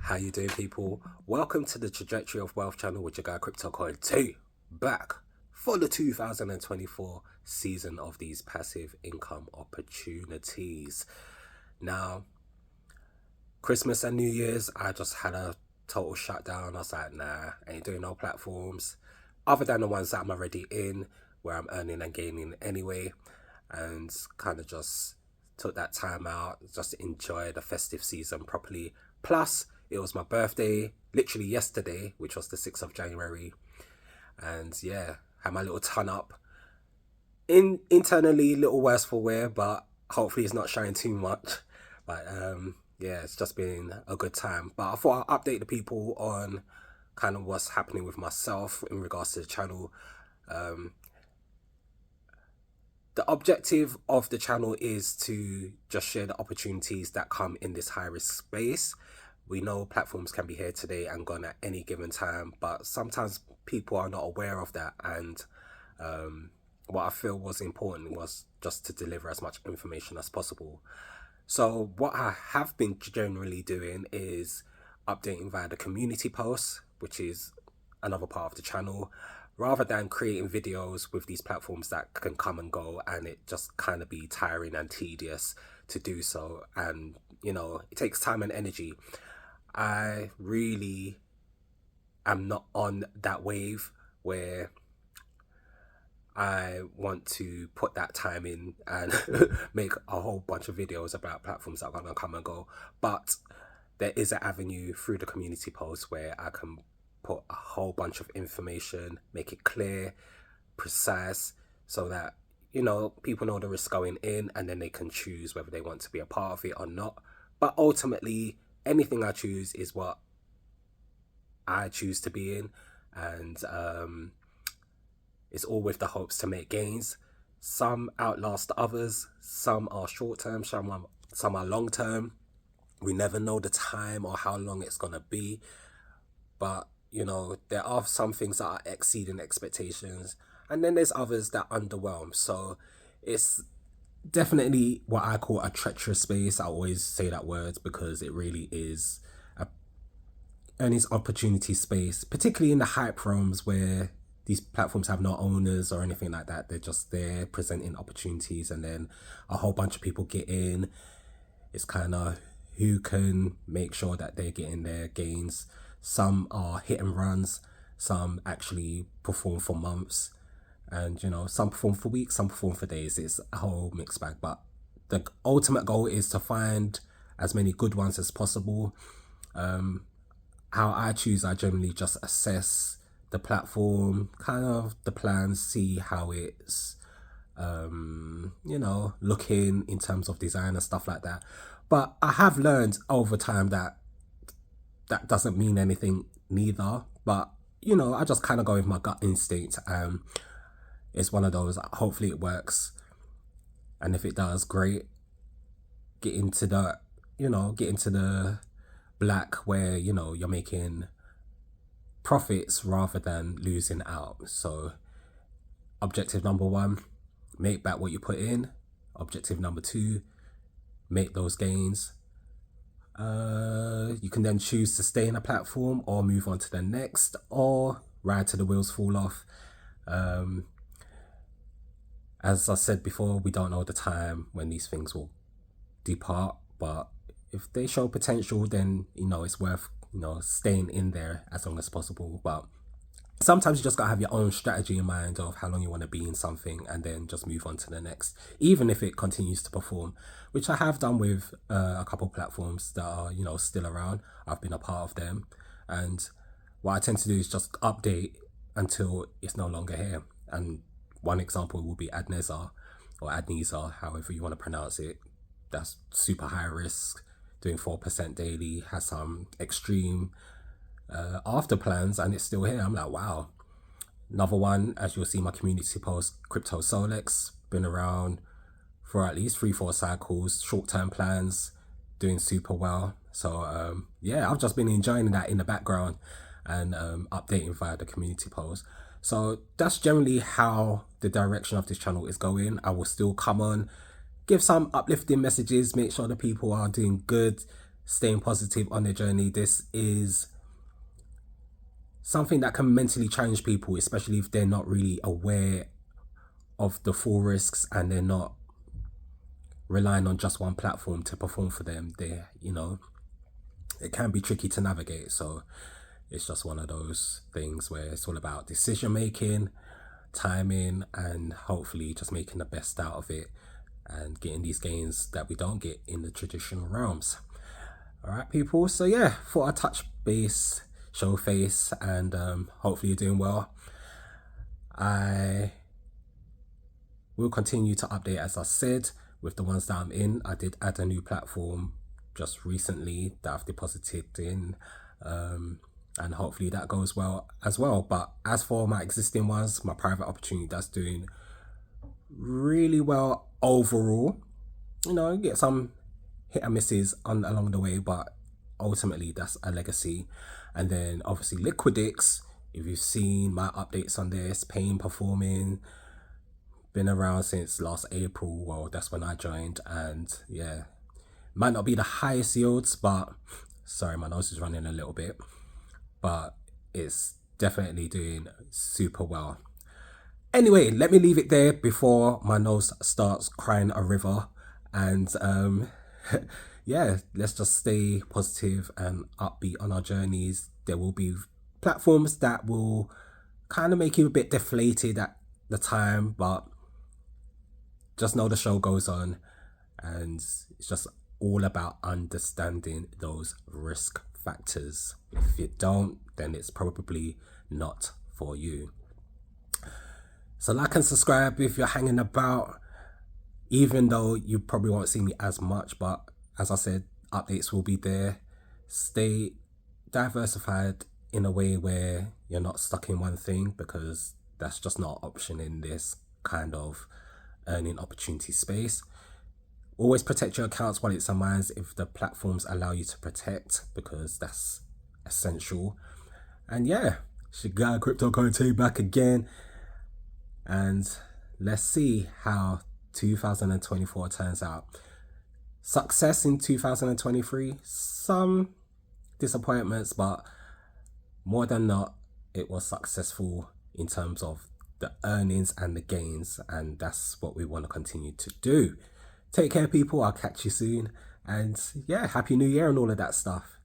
How you doing, people? Welcome to the Trajectory of Wealth channel with your guy CRYPTOCOIN-T, back for the 2024 season of these passive income opportunities. Now, Christmas and New Year's, I just had a total shutdown. I was like, nah, I ain't doing no platforms other than the ones that I'm already in, where I'm earning and gaining anyway, and kind of just took that time out, just to enjoy the festive season properly. Plus, it was my birthday literally yesterday, which was the 6th of January. And yeah, had my little ton up. Internally, a little worse for wear, but hopefully it's not showing too much. But yeah, it's just been a good time. But I thought I'll update the people on kind of what's happening with myself in regards to the channel. The objective of the channel is to just share the opportunities that come in this high risk space. We know platforms can be here today and gone at any given time, but sometimes people are not aware of that. And what I feel was important was just to deliver as much information as possible. So what I have been generally doing is updating via the community posts, which is another part of the channel, rather than creating videos with these platforms that can come and go and it just kind of be tiring and tedious to do so. And, you know, it takes time and energy. I really am not on that wave where I want to put that time in and make a whole bunch of videos about platforms that are going to come and go. But there is an avenue through the community post where I can put a whole bunch of information, make it clear, precise, so that, you know, people know the risk going in and then they can choose whether they want to be a part of it or not. But ultimately, anything I choose is what I choose to be in, and it's all with the hopes to make gains. Some outlast others, some are short term, some are long term. We never know the time or how long it's gonna be, but you know, there are some things that are exceeding expectations, and then there's others that underwhelm. So it's definitely what I call a treacherous space. I always say that word because it really is a earnings opportunity space, particularly in the hype realms where these platforms have no owners or anything like that. They're just there presenting opportunities, and then a whole bunch of people get in. It's kind of who can make sure that they're getting their gains. Some are hit and runs, some actually perform for months, and you know, some perform for weeks, some perform for days. It's a whole mixed bag, but the ultimate goal is to find as many good ones as possible. How I choose, I generally just assess the platform, kind of the plans, see how it's you know, looking in terms of design and stuff like that. But I have learned over time that doesn't mean anything neither. But you know, I just kind of go with my gut instinct. It's one of those, hopefully it works, and if it does, great. Get into the black where, you know, you're making profits rather than losing out. So objective number one, make back what you put in. Objective number two, make those gains. You can then choose to stay in a platform or move on to the next, or ride till the wheels fall off. As I said before, we don't know the time when these things will depart, but if they show potential, then, you know, it's worth, you know, staying in there as long as possible. But sometimes you just gotta have your own strategy in mind of how long you want to be in something, and then just move on to the next, even if it continues to perform, which I have done with a couple platforms that are, you know, still around. I've been a part of them, and what I tend to do is just update until it's no longer here. And one example will be Adneza, or Adneza, however you want to pronounce it. That's super high risk, doing 4% daily, has some extreme after plans, and it's still here. I'm like, wow. Another one, as you'll see my community post, Crypto Solex, been around for at least 3-4 cycles, short-term plans, doing super well. So yeah, I've just been enjoying that in the background and updating via the community post. So that's generally how the direction of this channel is going. I will still come on, give some uplifting messages, make sure the people are doing good, staying positive on their journey. This is something that can mentally challenge people, especially if they're not really aware of the full risks and they're not relying on just one platform to perform for them. It can be tricky to navigate. So it's just one of those things where it's all about decision making, timing, and hopefully just making the best out of it and getting these gains that we don't get in the traditional realms. All right, people. So yeah, thought I'd touch base, show face, and hopefully you're doing well. I will continue to update, as I said, with the ones that I'm in. I did add a new platform just recently that I've deposited in, and hopefully that goes well as well. But as for my existing ones, my private opportunity, that's doing really well overall. Get some hit and misses along the way, but ultimately that's a legacy. And then obviously Liquidix, if you've seen my updates on this, performing, been around since last April. Well, that's when I joined, and yeah, might not be the highest yields, but sorry, my nose is running a little bit, but it's definitely doing super well. Anyway, let me leave it there before my nose starts crying a river. And yeah, let's just stay positive and upbeat on our journeys. There will be platforms that will kind of make you a bit deflated at the time, but just know the show goes on, and it's just all about understanding those risk factors. If you don't, then it's probably not for you. So like and subscribe if you're hanging about, even though you probably won't see me as much, but as I said, updates will be there. Stay diversified in a way where you're not stuck in one thing, because that's just not an option in this kind of earning opportunity space. Always protect your accounts, wallets and mines if the platforms allow you to protect, because that's essential. And yeah, it's your guy CryPTOCOIN-T back again, and let's see how 2024 turns out. Success in 2023, some disappointments, but more than not, it was successful in terms of the earnings and the gains, and that's what we want to continue to do. Take care, people. I'll catch you soon, and yeah, happy new year and all of that stuff.